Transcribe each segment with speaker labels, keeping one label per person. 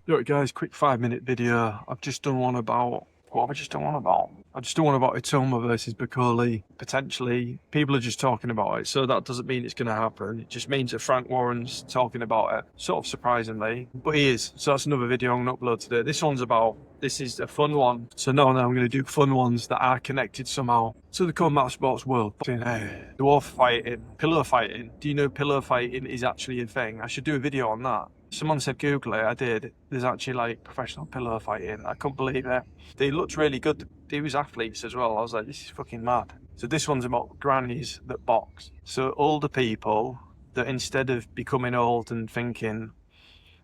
Speaker 1: Alright guys, quick 5-minute video. I've just done one about, what have I just done one about? I just done one about Itoma versus Bacoli. Potentially, people are just talking about it, so that doesn't mean it's going to happen. It just means that Frank Warren's talking about it, sort of surprisingly. But he is, so that's another video I'm going to upload today. This one's about, this is a fun one. So now I'm going to do fun ones that are connected somehow to the combat sports world. Dwarf fighting, pillow fighting. Do you know pillow fighting is actually a thing? I should do a video on that. Someone said Google it, I did. There's actually like professional pillow fighting. I couldn't believe it. They looked really good. They was athletes as well. I was like, this is fucking mad. So this one's about grannies that box. So older people that instead of becoming old and thinking,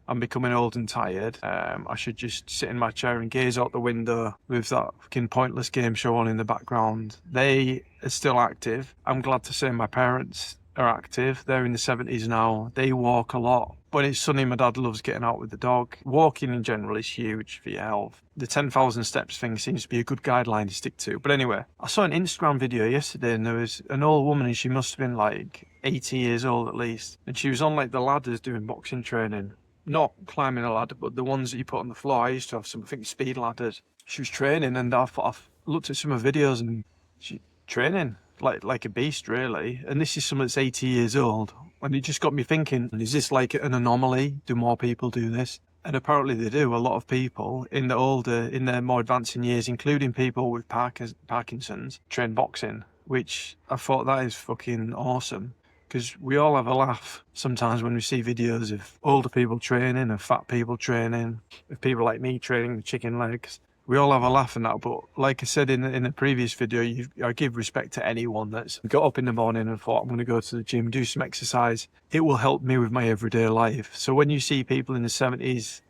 Speaker 1: I'm becoming old and tired, I should just sit in my chair and gaze out the window with that fucking pointless game show on in the background. They are still active. I'm glad to say my parents are active. They're in the 70s now. They walk a lot. When it's sunny, my dad loves getting out with the dog. Walking in general is huge for your health. The 10,000 steps thing seems to be a good guideline to stick to. But anyway, I saw an Instagram video yesterday and there was an old woman and she must have been like 80 years old at least. And she was on like the ladders doing boxing training. Not climbing a ladder, but the ones that you put on the floor. I used to have some, I think, speed ladders. She was training and I've looked at some of her videos and she's training like a beast really. And this is someone that's 80 years old. And it just got me thinking, is this like an anomaly? Do more people do this? And apparently they do. A lot of people in their more advancing years, including people with Parkinson's, train boxing, which I thought that is fucking awesome. Because we all have a laugh sometimes when we see videos of older people training, of fat people training, of people like me training with chicken legs. We all have a laugh in that, but like I said in the previous video, I give respect to anyone that's got up in the morning and thought, I'm going to go to the gym, do some exercise. It will help me with my everyday life. So when you see people in the 70s,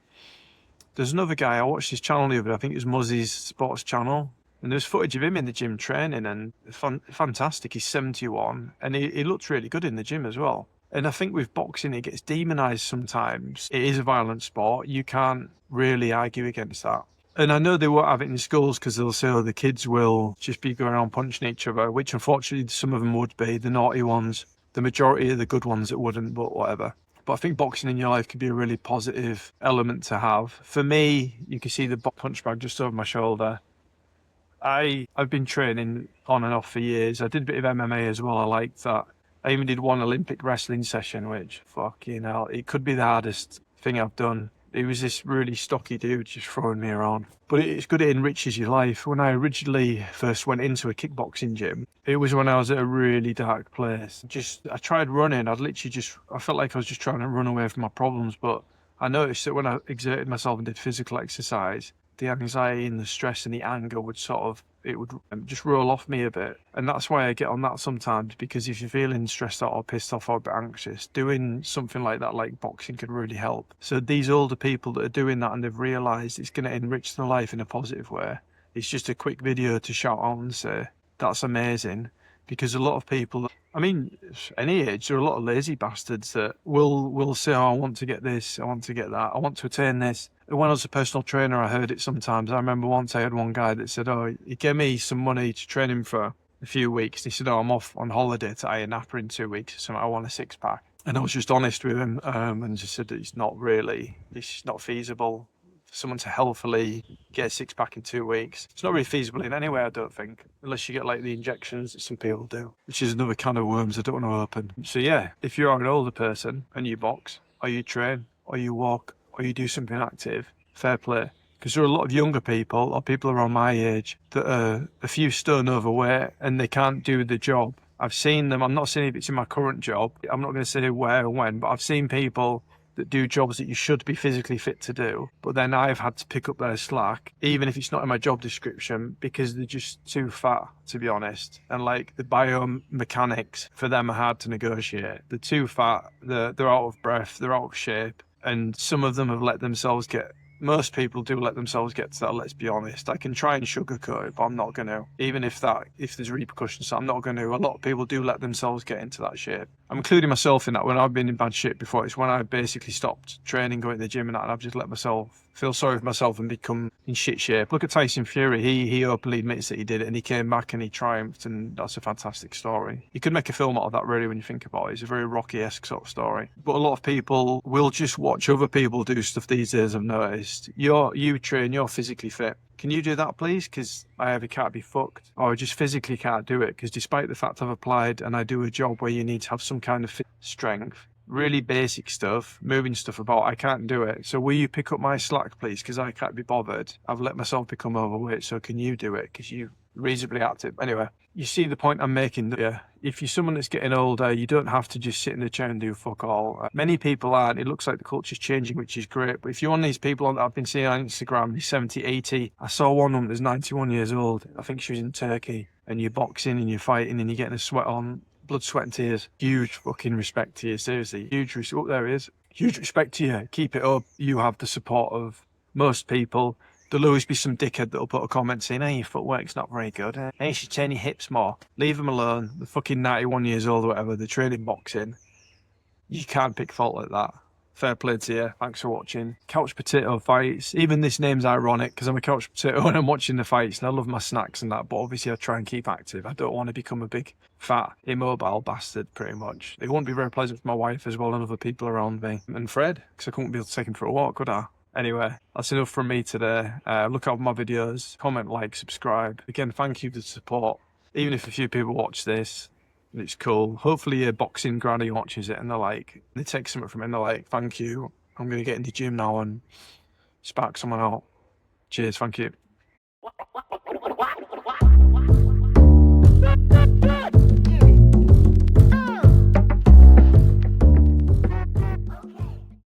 Speaker 1: there's another guy, I watched his channel the other day, I think it was Muzzy's sports channel, and there's footage of him in the gym training, and fantastic. He's 71, and he looked really good in the gym as well. And I think with boxing, it gets demonized sometimes. It is a violent sport. You can't really argue against that. And I know they won't have it in schools because they'll say, oh, the kids will just be going around punching each other, which unfortunately some of them would be, the naughty ones. The majority of the good ones that wouldn't, but whatever. But I think boxing in your life could be a really positive element to have. For me, you can see the punch bag just over my shoulder. I've been training on and off for years. I did a bit of MMA as well. I liked that. I even did one Olympic wrestling session, which, fucking hell, it could be the hardest thing I've done. It was this really stocky dude just throwing me around. But it's good, it enriches your life. When I originally first went into a kickboxing gym, it was when I was at a really dark place. I tried running. I felt like I was just trying to run away from my problems. But I noticed that when I exerted myself and did physical exercise, the anxiety and the stress and the anger would just roll off me a bit. And that's why I get on that sometimes, because if you're feeling stressed out or pissed off or a bit anxious, doing something like that, like boxing, can really help. So these older people that are doing that and they've realised it's going to enrich their life in a positive way, it's just a quick video to shout out and say, that's amazing. Because a lot of people, I mean, any age, there are a lot of lazy bastards that will say, oh, I want to get this, I want to get that, I want to attain this. And when I was a personal trainer, I heard it sometimes. I remember once I had one guy that said, oh, he gave me some money to train him for a few weeks. He said, oh, I'm off on holiday to Ayia Napa in 2 weeks, so I want a six-pack. And I was just honest with him and just said that it's not feasible for someone to healthily get a six-pack in 2 weeks. It's not really feasible in any way, I don't think, unless you get like the injections that some people do, which is another can of worms I don't want to open. So yeah, if you're an older person and you box, or you train, or you walk, or you do something active, fair play. Because there are a lot of younger people, or people around my age, that are a few stone overweight and they can't do the job. I've seen them. I'm not saying if it's in my current job. I'm not going to say where or when, but I've seen people that do jobs that you should be physically fit to do, but then I've had to pick up their slack, even if it's not in my job description, because they're just too fat, to be honest. And like the biomechanics for them are hard to negotiate. They're too fat, they're out of breath, they're out of shape. And some of them have let themselves most people do let themselves get to that, let's be honest. I can try and sugarcoat it, but I'm not going to. Even if there's repercussions, I'm not going to. A lot of people do let themselves get into that shape. I'm including myself in that. When I've been in bad shape before, it's when I basically stopped training, going to the gym and that, and I've just let myself feel sorry for myself and become in shit shape. Look at Tyson Fury. He openly admits that he did it, and he came back and he triumphed, and that's a fantastic story. You could make a film out of that, really, when you think about it. It's a very Rocky-esque sort of story. But a lot of people will just watch other people do stuff these days, I've noticed. You train, you're physically fit. Can you do that, please? Because I either can't be fucked, or I just physically can't do it. Because despite the fact I've applied and I do a job where you need to have some kind of strength, really basic stuff, moving stuff about, I can't do it. So will you pick up my slack, please? Because I can't be bothered. I've let myself become overweight, so can you do it? Because you reasonably active. Anyway, you see the point I'm making. Yeah, if you're someone that's getting older, you don't have to just sit in the chair and do fuck all. Many people aren't. It looks like the culture's changing, which is great. But if you're one of these people that I've been seeing on Instagram, they're 70, 80. I saw one of them that's 91 years old. I think she was in Turkey. And you're boxing and you're fighting and you're getting a sweat on. Blood, sweat and tears. Huge fucking respect to you, seriously. Huge respect. Oh, there it is. Huge respect to you. Keep it up. You have the support of most people. There'll always be some dickhead that'll put a comment saying, hey, your footwork's not very good. Hey, you should turn your hips more. Leave them alone. They're fucking 91 years old or whatever. They're training boxing. You can't pick fault like that. Fair play to you. Thanks for watching. Couch potato fights. Even this name's ironic because I'm a couch potato when I'm watching the fights and I love my snacks and that, but obviously I try and keep active. I don't want to become a big, fat, immobile bastard, pretty much. It won't be very pleasant for my wife as well and other people around me. And Fred, because I couldn't be able to take him for a walk, could I? Anyway, that's enough from me today. Look out for my videos. Comment, like, subscribe. Again, thank you for the support. Even if a few people watch this, it's cool. Hopefully a boxing granny watches it and they're like, they take something from it and they're like, thank you. I'm going to get in the gym now and spark someone out. Cheers, thank you.